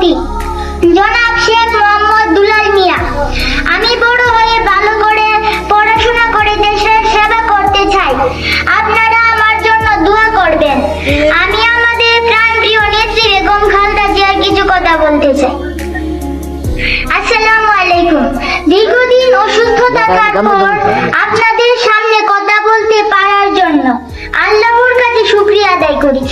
সভাপতি জনাব শেখ মোহাম্মদ দুলাল মিয়া। আমি বড় হয়ে ভালো করে পড়াশোনা করে দেশের সেবা করতে চাই। আপনারা আমার জন্য দোয়া করবেন। আমি আমাদের প্রাণপ্রিয় নেত্রী বেগম খালেদা জিয়ার কিছু কথা বলতে চাই। আসসালামু আলাইকুম। দীর্ঘদিন অসুস্থ থাকার পর আপনাদের সামনে কথা বলতে পারার জন্য আল্লাহর কাছে শুকরিয়া আদায় করি।